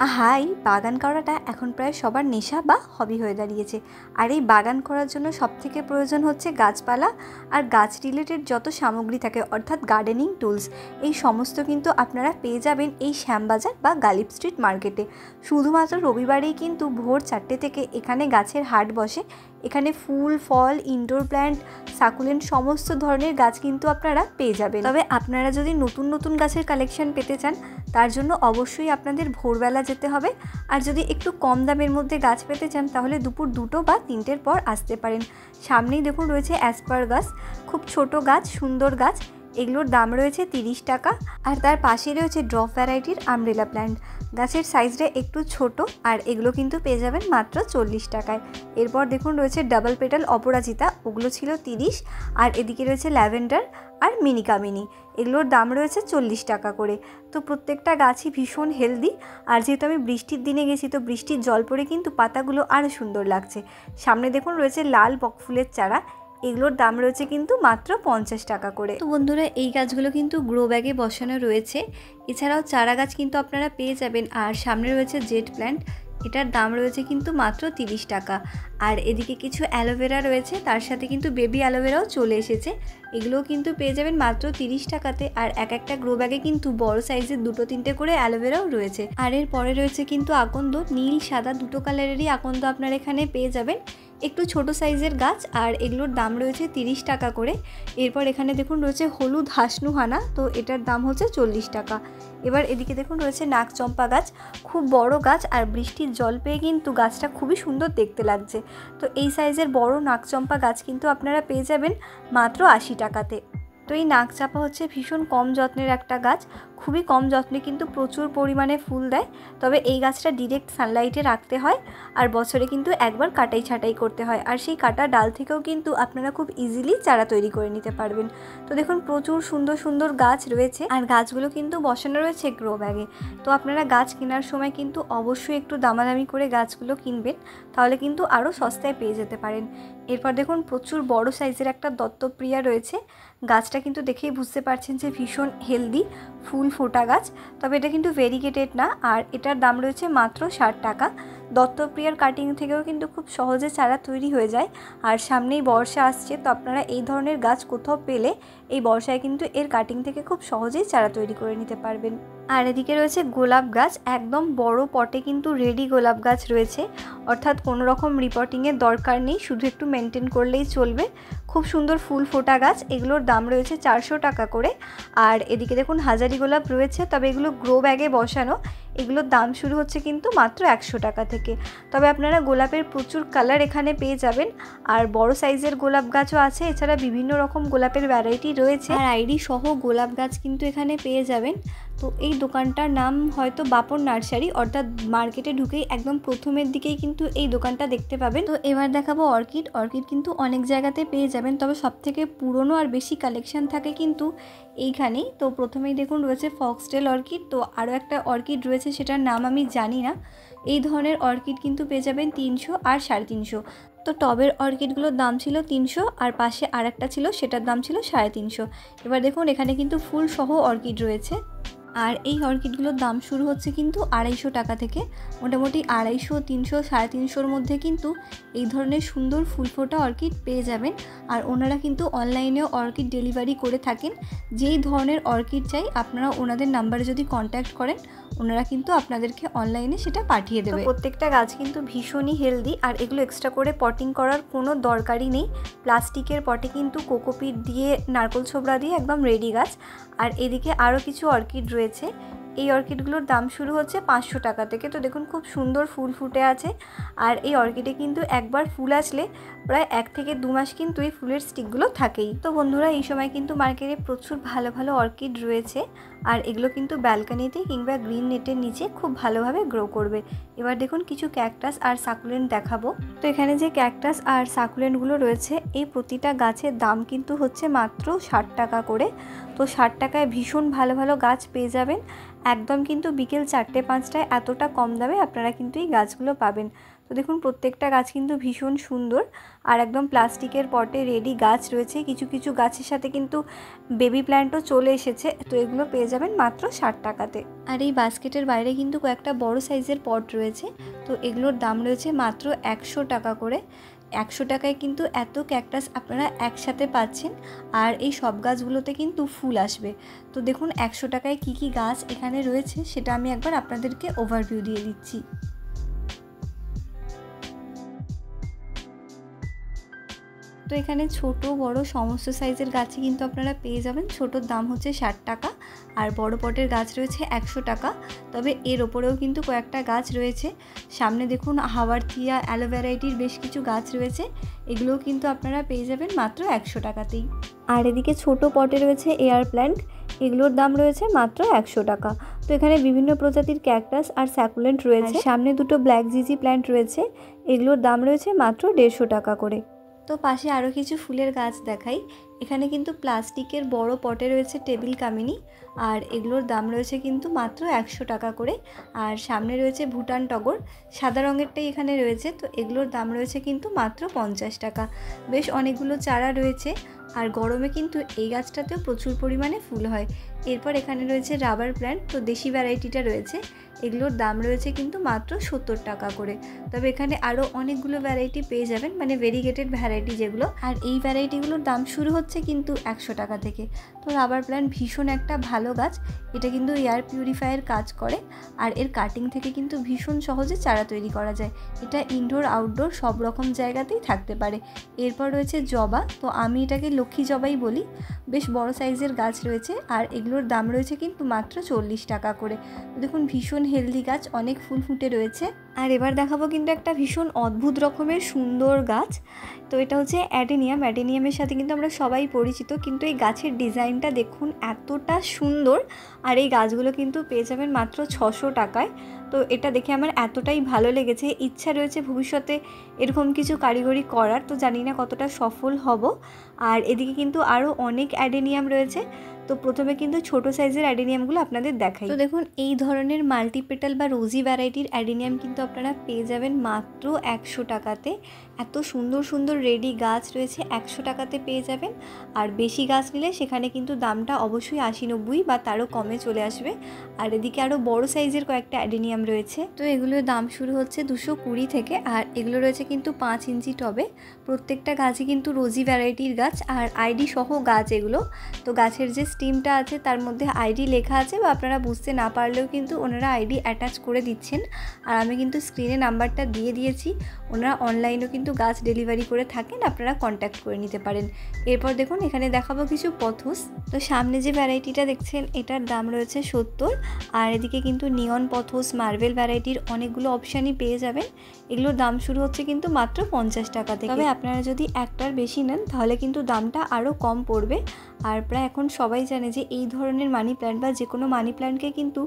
High, বাগান করাটা এখন প্রায় সবার নেশা বা হবি হয়ে দাঁড়িয়েছে। আর এই বাগান করার জন্য সবথেকে প্রয়োজন হচ্ছে গাছপালা আর গাছ রিলেটেড যত সামগ্রী থাকে, অর্থাৎ গার্ডেনিং টুলস। এই সমস্ত কিন্তু আপনারা পেয়ে যাবেন এই শ্যামবাজার বা গালিব স্ট্রিট মার্কেটে। শুধুমাত্র রবিবারেই কিন্তু ভোর 4টে থেকে এখানে গাছের হাট বসে। এখানে ফুল, ফল, ইনডোর প্ল্যান্ট, সাকুলেন্ট সমস্ত ধরনের গাছ কিন্তু আপনারা পেয়ে যাবেন। তবে আপনারা যদি নতুন নতুন গাছের কালেকশন পেতে চান, তার জন্য অবশ্যই আপনাদের ভোরবেলা যেতে হবে। আর যদি একটু কম দামের মধ্যে গাছ পেতে চান, তাহলে দুপুর 2টো বা 3টের পর আসতে পারেন। সামনেই দেখুন রয়েছে অ্যাসপারাগাস, খুব ছোট গাছ, সুন্দর গাছ। এগুলোর দাম রয়েছে 30 টাকা। আর তার পাশে রয়েছে ড্রপ ভ্যারাইটির আমব্রেলা প্ল্যান্ট। গাছের সাইজটা একটু ছোট, আর এগুলো কিন্তু পেয়ে যাবেন মাত্র 40 টাকায়। এরপর দেখুন রয়েছে ডাবল পেটাল অপরাজিতা, ওগুলো ছিল 30। আর এদিকে রয়েছে ল্যাভেন্ডার আর মিনি কামিনী, এগুলোর দাম রয়েছে 40 টাকা করে। তো প্রত্যেকটা গাছই ভীষণ হেলদি। আর যেহেতু আমি বৃষ্টির দিনে গেছি, তো বৃষ্টির জল পড়ে কিন্তু পাতাগুলো আরও সুন্দর লাগছে। সামনে দেখুন রয়েছে লাল বকফুলের চারা, এগুলোর দাম রয়েছে কিন্তু মাত্র 50 টাকা করে। তো বন্ধুরা, এই গাছগুলো কিন্তু গ্রো ব্যাগে বসানো রয়েছে। এছাড়াও চারা গাছ কিন্তু আপনারা পেয়ে যাবেন। আর সামনে রয়েছে জেট প্ল্যান্ট, এটার দাম রয়েছে কিন্তু মাত্র 30 টাকা। আর এদিকে কিছু অ্যালোভেরা রয়েছে, তার সাথে কিন্তু বেবি অ্যালোভেরাও চলে এসেছে। এগুলোও কিন্তু পেয়ে যাবেন মাত্র 30 টাকাতে। আর একটা গ্রো ব্যাগে কিন্তু বড় সাইজের 2-3টে করে অ্যালোভেরাও রয়েছে। আর এর পরে রয়েছে কিন্তু আকন্দ, নীল সাদা দুটো কালারেরই আকন্দ আপনারা এখানে পেয়ে যাবেন। একটু ছোট সাইজের গাছ, আর এগুলোর দাম রয়েছে 30 টাকা করে। এরপর এখানে দেখুন রয়েছে হলুদ হাসনুহানা, তো এটার দাম হচ্ছে 40 টাকা। এবার এদিকে দেখুন রয়েছে নাকচম্পা গাছ, খুব বড় গাছ, আর বৃষ্টির জল পেয়ে কিন্তু গাছটা খুবই সুন্দর দেখতে লাগছে। তো এই সাইজের বড় নাকচম্পা গাছ কিন্তু আপনারা পেয়ে যাবেন মাত্র 80 টাকাতে। তো এই নাকচাপা হচ্ছে ভীষণ কম যত্নের একটা গাছ, খুবই কম যত্নে কিন্তু প্রচুর পরিমাণে ফুল দেয়। তবে এই গাছটা ডিরেক্ট সানলাইটে রাখতে হয়, আর বছরে কিন্তু একবার কাটাই ছাঁটাই করতে হয়। আর সেই কাটা ডাল থেকেও কিন্তু আপনারা খুব ইজিলি চারা তৈরি করে নিতে পারবেন। তো দেখুন প্রচুর সুন্দর সুন্দর গাছ রয়েছে, আর গাছগুলো কিন্তু বসানো রয়েছে গ্রো ব্যাগে। তো আপনারা গাছ কেনার সময় কিন্তু অবশ্যই একটু দামাদামি করে গাছগুলো কিনবেন, তাহলে কিন্তু আরও সস্তায় পেয়ে যেতে পারেন। এরপর দেখুন প্রচুর বড় সাইজের একটা দত্তপ্রিয়া রয়েছে। গাছটা কিন্তু দেখেই বুঝতে পারছেন যে ভীষণ হেলদি, ফুল ফোটা গাছ। তবে এটা কিন্তু ভেরিগেটেড না, আর এটার দাম রয়েছে মাত্র 60 টাকা। দত্তপ্রিয়ার কাটিং থেকেও কিন্তু খুব সহজে চারা তৈরি হয়ে যায়। আর সামনেই বর্ষা আসছে, তো আপনারা এই ধরনের গাছ কোথাও পেলে এই বর্ষায় কিন্তু এর কাটিং থেকে খুব সহজেই চারা তৈরি করে নিতে পারবেন। আর এদিকে রয়েছে গোলাপ গাছ, একদম বড় পটে কিন্তু রেডি গোলাপ গাছ রয়েছে, অর্থাৎ কোনো রকম রিপোর্টিংয়ের দরকার নেই, শুধু একটু মেনটেন করলেই চলবে। খুব সুন্দর ফুল ফোটা গাছ, এগুলোর দাম রয়েছে 400 টাকা করে। আর এদিকে দেখুন হাজারি গোলাপ রয়েছে, তবে এগুলো গ্রো ব্যাগে বসানো। এগুলোর দাম শুরু হচ্ছে কিন্তু মাত্র 100 টাকা থেকে। তবে আপনারা গোলাপের প্রচুর কালার এখানে পেয়ে যাবেন। আর বড় সাইজের গোলাপ গাছও আছে, এছাড়া বিভিন্ন রকম গোলাপের ভ্যারাইটি রয়েছে। আর আইডি সহ গোলাপ গাছ কিন্তু এখানে পেয়ে যাবেন। তো এই দোকানটার নাম হয়তো বাপন নার্সারি, অর্থাৎ মার্কেটে ঢুকেই একদম প্রথমের দিকেই কিন্তু এই দোকানটা দেখতে পাবেন। তো এবার দেখাবো অর্কিড। অর্কিড কিন্তু অনেক জায়গাতে পেয়ে যাবেন, তবে সবথেকে পুরনো আর বেশি কালেকশন থাকে কিন্তু এইখানেই। তো প্রথমেই দেখুন রয়েছে ফক্সটেল অর্কিড, তো আরও একটা অর্কিড রয়েছে, সেটার নাম আমি জানি না। এই ধরনের অর্কিড কিন্তু পেয়ে যাবেন 300 আর 350। তো টবের অর্কিডগুলোর দাম ছিল 300, আর পাশে আর একটা ছিল, সেটার দাম ছিল 350। এবার দেখুন এখানে কিন্তু ফুল সহ অর্কিড রয়েছে। আর এই অর্কিডগুলোর দাম শুরু হচ্ছে কিন্তু 250 টাকা থেকে। মোটামুটি 250, 300, 350-র মধ্যে কিন্তু এই ধরনের সুন্দর ফুল ফোটা অর্কিড পেয়ে যাবেন। আর ওনারা কিন্তু অনলাইনেও অর্কিড ডেলিভারি করে থাকেন। যেই ধরনের অর্কিড চাই আপনারা ওনাদের নাম্বারে যদি কন্ট্যাক্ট করেন, ওনারা কিন্তু আপনাদেরকে অনলাইনে সেটা পাঠিয়ে দেবে। প্রত্যেকটা গাছ কিন্তু ভীষণই হেলদি, আর এগুলো এক্সট্রা করে পটিং করার কোনো দরকারই নেই। প্লাস্টিকের পটে কিন্তু কোকোপিট দিয়ে, নারকেল ছোবড়া দিয়ে একদম রেডি গাছ। আর এদিকে আরও কিছু অর্কিড রয়েছে। এই অর্কিডগুলোর দাম শুরু হচ্ছে 500 টাকা থেকে। তো দেখুন খুব সুন্দর ফুল ফুটে আছে। আর এই অর্কিডে কিন্তু একবার ফুল আসলে প্রায় 1 থেকে 2 মাস কিন্তু এই ফুলের স্টিকগুলো থাকেই। তো বন্ধুরা, এই সময় কিন্তু মার্কেটে প্রচুর ভালো ভালো অর্কিড রয়েছে, আর এগুলো কিন্তু ব্যালকনিতে কিংবা গ্রিন নেটের নিচে খুব ভালোভাবে গ্রো করবে। এবার দেখুন কিছু ক্যাকটাস আর সাকুলেন্ট দেখাবো। তো এখানে যে ক্যাকটাস আর সাকুলেন্টগুলো রয়েছে, এই প্রতিটা গাছের দাম কিন্তু হচ্ছে মাত্র 60 টাকা করে। তো 60 টাকায় ভীষণ ভালো ভালো গাছ পেয়ে যাবেন। একদম কিন্তু বিকেল 4টে 5টায় এতটা কম দামে আপনারা কিন্তু এই গাছগুলো পাবেন। তো দেখুন প্রত্যেকটা গাছ কিন্তু ভীষণ সুন্দর আর একদম প্লাস্টিকের পটে রেডি গাছ রয়েছে। কিছু কিছু গাছের সাথে কিন্তু বেবি প্ল্যান্টও চলে এসেছে। তো এগুলো পেয়ে যাবেন মাত্র 60 টাকাতে। আর এই বাস্কেটের বাইরে কিন্তু কয়েকটা বড় সাইজের পট রয়েছে। তো এগুলোর দাম রয়েছে মাত্র 100 টাকা করে। 100 টাকায় কিন্তু এত ক্যাকটাস আপনারা একসাথে পাচ্ছেন। আর এই সব গাছগুলোতে কিন্তু ফুল আসবে। তো দেখুন 100 টাকায় কী কী গাছ এখানে রয়েছে সেটা আমি একবার আপনাদেরকে ওভারভিউ দিয়ে দিচ্ছি। তো এখানে ছোট বড় সমস্ত সাইজের গাছই কিন্তু আপনারা পেয়ে যাবেন। ছোটোর দাম হচ্ছে 60 টাকা আর বড় পটের গাছ রয়েছে 100 টাকা। তবে এর ওপরেও কিন্তু কয়েকটা গাছ রয়েছে। সামনে দেখুন হাওয়ারথিয়া, অ্যালোভেরাইটির বেশ কিছু গাছ রয়েছে। এগুলোও কিন্তু আপনারা পেয়ে যাবেন মাত্র 100 টাকাতেই। আর এদিকে ছোট পটে রয়েছে এয়ার প্ল্যান্ট, এগুলোর দাম রয়েছে মাত্র 100 টাকা। তো এখানে বিভিন্ন প্রজাতির ক্যাকটাস আর স্যাকুলেন্ট রয়েছে। সামনে দুটো ব্ল্যাক জিজি প্ল্যান্ট রয়েছে, এগুলোর দাম রয়েছে মাত্র 150 টাকা করে। তো পাশে আরও কিছু ফুলের গাছ দেখাই। এখানে কিন্তু প্লাস্টিকের বড় পটে রয়েছে টেবিল কামিনী আর এগুলোর দাম রয়েছে কিন্তু মাত্র 100 টাকা করে। আর সামনে রয়েছে ভুটান টগর, সাদা রঙেরটাই এখানে রয়েছে। তো এগুলোর দাম রয়েছে কিন্তু মাত্র 50 টাকা। বেশ অনেকগুলো চারা রয়েছে আর গরমে কিন্তু এই গাছটাতেও প্রচুর পরিমাণে ফুল হয়। এরপর এখানে রয়েছে রাবার প্ল্যান্ট, তো দেশি ভ্যারাইটিটা রয়েছে। এগুলোর দাম রয়েছে কিন্তু মাত্র 70 টাকা করে। তবে এখানে আরও অনেকগুলো ভ্যারাইটি পেয়ে যাবেন, মানে ভেরিগেটেড ভ্যারাইটি যেগুলো। আর এই ভ্যারাইটিগুলোর দাম শুরু হচ্ছে কিন্তু 100 টাকা থেকে। তো রাবার প্ল্যান্ট ভীষণ একটা ভালো গাছ, এটা কিন্তু এয়ার পিউরিফায়ার কাজ করে আর এর কাটিং থেকে কিন্তু ভীষণ সহজে চারা তৈরি করা যায়। এটা ইনডোর আউটডোর সব রকম জায়গাতেই থাকতে পারে। এরপর রয়েছে জবা, তো আমি এটাকে লক্ষ্মী জবাই বলি। বেশ বড় সাইজের গাছ রয়েছে আর এগুলোর দাম রয়েছে কিন্তু মাত্র 40 টাকা করে। দেখুন ভীষণ হেলদি গাছ, অনেক ফুল ফুটে রয়েছে। আর এবার দেখাবো কিন্তু একটা ভীষণ অদ্ভুত রকমের সুন্দর গাছ। তো এটা হচ্ছে অ্যাডেনিয়াম। অ্যাডেনিয়ামের সাথে কিন্তু আমরা সবাই পরিচিত, কিন্তু এই গাছের ডিজাইনটা দেখুন এতটা সুন্দর। আর এই গাছগুলো কিন্তু পেয়ে যাবেন মাত্র 600 টাকায়। তো এটা দেখে আমার এতটাই ভালো লেগেছে, ইচ্ছা রয়েছে ভবিষ্যতে এরকম কিছু কারিগরি করার। তো জানি না কতটা সফল হব। আর এদিকে কিন্তু আরও অনেক অ্যাডেনিয়াম রয়েছে। তো প্রথমে কিন্তু ছোট সাইজের অ্যাডেনিয়ামগুলো আপনাদের দেখাই। তো দেখুন এই ধরনের মাল্টিপেটাল বা রোজি ভ্যারাইটির অ্যাডেনিয়াম কিন্তু আপনারা পেয়ে যাবেন মাত্র 100 টাকাতে। এত সুন্দর সুন্দর রেডি গাছ রয়েছে, 100 টাকাতে পেয়ে যাবেন। আর বেশি গাছ নিলে সেখানে কিন্তু দামটা অবশ্যই 80-90 বা তারও কমে চলে আসবে। আর এদিকে আরও বড় সাইজের কয়েকটা অ্যাডেনিয়াম রয়েছে। তো এগুলোর দাম শুরু হচ্ছে 220 থেকে। আর এগুলো রয়েছে কিন্তু 5 ইঞ্চি টবে। প্রত্যেকটা গাছই কিন্তু রোজি ভ্যারাইটির গাছ আর আইডি সহ গাছ এগুলো। তো গাছের যে স্টিমটা আছে তার মধ্যে আইডি লেখা আছে, বা আপনারা বুঝতে না পারলেও কিন্তু ওনারা আইডি অ্যাটাচ করে দিচ্ছেন। আর আমি কিন্তু স্ক্রিনে নাম্বারটা দিয়ে দিয়েছি, ওনারা অনলাইনেও কিন্তু গাছ ডেলিভারি করে থাকেন, আপনারা কন্ট্যাক্ট করে নিতে পারেন। এরপর দেখুন এখানে দেখাবো কিছু পথস। তো সামনে যে ভ্যারাইটিটা দেখছেন এটার দাম রয়েছে 70। আর এদিকে কিন্তু নিয়ন পথস, মার্বেল ভ্যারাইটির অনেকগুলো অপশানই পেয়ে যাবেন। এগুলোর দাম শুরু হচ্ছে কিন্তু মাত্র 50 টাকা থেকে। তবে আপনারা যদি একটার বেশি নেন তাহলে কিন্তু দামটা আরও কম পড়বে। আর প্রায় এখন সবাই জানে যে এই ধরনের মানি প্ল্যান্ট বা যে কোনো মানি প্ল্যান্টকে কিন্তু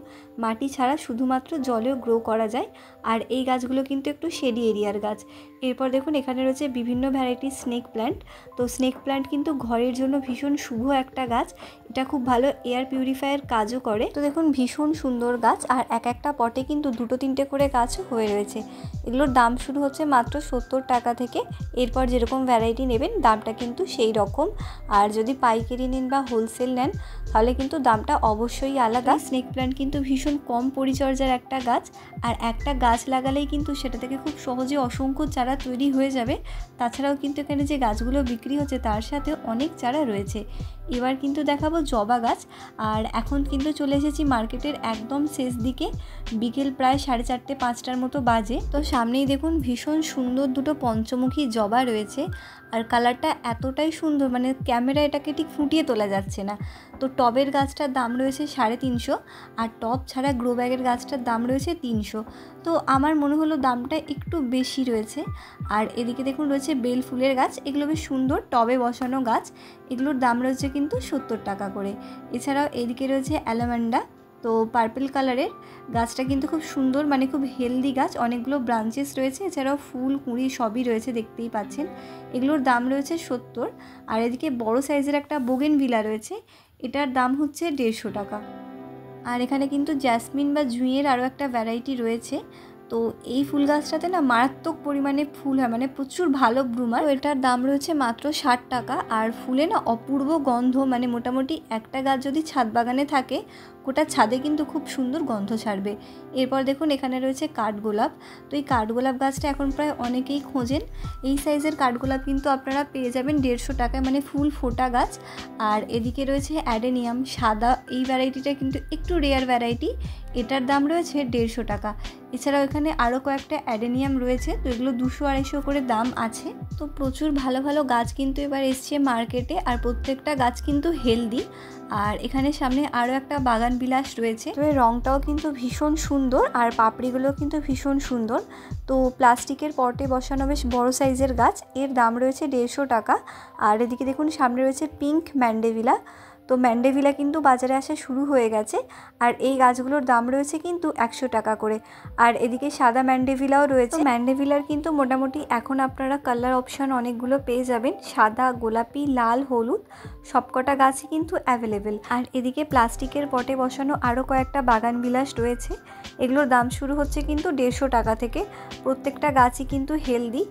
মাটি ছাড়া শুধুমাত্র জলেও গ্রো করা যায়। আর এই গাছগুলো কিন্তু একটু শেডি এরিয়ার গাছ। এরপর দেখুন এখানে রয়েছে বিভিন্ন ভ্যারাইটির স্নেক প্ল্যান্ট। তো স্নেক প্ল্যান্ট কিন্তু ঘরের জন্য ভীষণ শুভ একটা গাছ, এটা খুব ভালো এয়ার পিউরিফায়ার কাজও করে। তো দেখুন ভীষণ সুন্দর গাছ আর এক একটা পটে কিন্তু 2-3টে করে গাছও হয়ে রয়েছে। এগুলোর দাম শুরু হচ্ছে মাত্র 70 টাকা থেকে। এরপর যেরকম ভ্যারাইটি নেবেন দামটা কিন্তু সেই রকম। আর যদি পাইকারি নেন বা হোলসেল নেন তাহলে কিন্তু দামটা অবশ্যই আলাদা। স্নেক প্ল্যান্ট কিন্তু ভীষণ কম পরিচর্যার একটা গাছ, আর একটা গাছ লাগালেই কিন্তু সেটা থেকে খুব সহজে অসংখ্য চারা তৈরি হয়ে যাবে। তাছাড়াও কিন্তু এখানে যে গাছগুলো বিক্রি হচ্ছে তার সাথে অনেক চারা রয়েছে। এবার কিন্তু দেখাবো জবা গাছ। আর এখন কিন্তু চলে এসেছি মার্কেটের একদম শেষ দিকে, বিকেল প্রায় 4:30-5টার মতো বাজে। তো সামনেই দেখুন ভীষণ সুন্দর দুটো পঞ্চমুখী জবা রয়েছে। আর কালারটা এতটাই সুন্দর, মানে ক্যামেরা এটাকে ঠিক ফুটিয়ে তোলা যাচ্ছে না। তো টবের গাছটার দাম রয়েছে 350, আর টব ছাড়া গ্রো ব্যাগের গাছটার দাম রয়েছে 300। তো আমার মনে হলো দামটা একটু বেশি রয়েছে। আর এদিকে দেখুন রয়েছে বেল ফুলের গাছ, এগুলো বেশ সুন্দর টবে বসানো গাছ। এগুলোর দাম রয়েছে কিন্তু 70 টাকা করে। এছাড়াও এদিকে রয়েছে অ্যালামান্ডা, তো পার্পল কালারের গাছটা কিন্তু খুব সুন্দর, মানে খুব হেলদি গাছ, অনেকগুলো ব্রাঞ্চেস রয়েছে। এছাড়াও ফুল কুঁড়ি সবই রয়েছে, দেখতেই পাচ্ছেন। এগুলোর দাম রয়েছে 70। আর এদিকে বড় সাইজের একটা বোগেনভিলা রয়েছে, এটার দাম হচ্ছে 150 টাকা। আর এখানে কিন্তু জ্যাসমিন বা জুঁইয়ের আরও একটা ভ্যারাইটি রয়েছে। তো এই ফুল গাছটাতে না মারাত্মক পরিমাণে ফুল হয়, মানে প্রচুর ভালো ব্লুমার। এটার দাম রয়েছে মাত্র 60 টাকা। আর ফুলে না অপূর্ব গন্ধ, মানে মোটামুটি একটা গাছ যদি ছাদ বাগানে থাকে গোটা ছাদে কিন্তু খুব সুন্দর গন্ধ ছাড়বে। এরপর দেখুন এখানে রয়েছে কাঠগোলাপ। তো এই কাঠগোলাপ গাছটা এখন প্রায় অনেকেই খোঁজেন। এই সাইজের কাঠগোলাপ কিন্তু আপনারা পেয়ে যাবেন 150 টাকায়, মানে ফুল ফোটা গাছ। আর এদিকে রয়েছে অ্যাডেনিয়াম সাদা, এই ভ্যারাইটিটা কিন্তু একটু রেয়ার ভ্যারাইটি, এটার দাম রয়েছে 150 টাকা। এছাড়াও এখানে আরও কয়েকটা অ্যাডেনিয়াম রয়েছে, তো এগুলো 200-250 করে দাম আছে। তো প্রচুর ভালো ভালো গাছ কিন্তু এবার এসছে মার্কেটে, আর প্রত্যেকটা গাছ কিন্তু হেলদি। আর এখানে সামনে আরও একটা বাগান বিলাস রয়েছে, তো এর রঙটাও কিন্তু ভীষণ সুন্দর আর পাপড়িগুলো কিন্তু ভীষণ সুন্দর। তো প্লাস্টিকের পটে বসানো বেশ বড় সাইজের গাছ, এর দাম রয়েছে 150 টাকা। আর এদিকে দেখুন সামনে রয়েছে পিঙ্ক ম্যান্ডেভিলা। তো ম্যান্ডেভিলা কিন্তু বাজারে আসা শুরু হয়ে গেছে, আর এই গাছগুলোর দাম রয়েছে কিন্তু 100 টাকা করে। আর এদিকে সাদা ম্যান্ডেভিলাও রয়েছে। ম্যান্ডেভিলার কিন্তু মোটামুটি এখন আপনারা কালার অপশান অনেকগুলো পেয়ে যাবেন, সাদা, গোলাপি, লাল, হলুদ, সবকটা গাছই কিন্তু অ্যাভেলেবেল। আর এদিকে প্লাস্টিকের পটে বসানো আরও কয়েকটা বাগান বিলাস রয়েছে, এগুলোর দাম শুরু হচ্ছে কিন্তু 150 টাকা থেকে। প্রত্যেকটা গাছই কিন্তু হেলদি।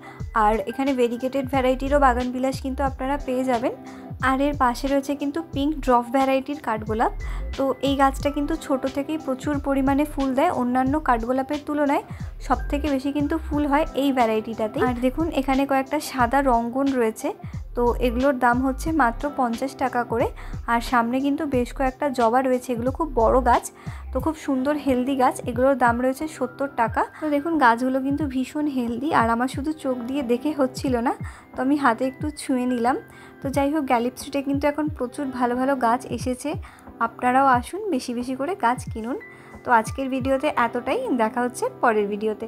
আর এখানে ভেরিগেটেড ভ্যারাইটিরও বাগান বিলাস কিন্তু আপনারা পেয়ে যাবেন। আর এর পাশে রয়েছে কিন্তু পিঙ্ক ড্রপ ভ্যারাইটির কাঠগোলাপ। তো এই গাছটা কিন্তু ছোট থেকেই প্রচুর পরিমাণে ফুল দেয়, অন্যান্য কাঠগোলাপের তুলনায় সব থেকে বেশি কিন্তু ফুল হয় এই ভ্যারাইটিটাতে। আর দেখুন এখানে কয়েকটা সাদা রঙ্গন রয়েছে, তো এগুলোর দাম হচ্ছে মাত্র 50 টাকা করে। আর সামনে কিন্তু বেশ কয়েকটা জবা রয়েছে, এগুলো খুব বড় গাছ, তো খুব সুন্দর হেলদি গাছ, এগুলোর দাম রয়েছে 70 টাকা। তো দেখুন গাছগুলো কিন্তু ভীষণ হেলদি, আর আমার শুধু চোখ দিয়ে দেখে হচ্ছিল না, তো আমি হাতে একটু ছুঁয়ে নিলাম। তো যাই হোক, গ্যালিপ স্ট্রিটে কিন্তু এখন প্রচুর ভালো ভালো গাছ এসেছে, আপনারাও আসুন, বেশি বেশি করে গাছ কিনুন। তো আজকের ভিডিওতে এতটাই, দেখা হচ্ছে পরের ভিডিওতে।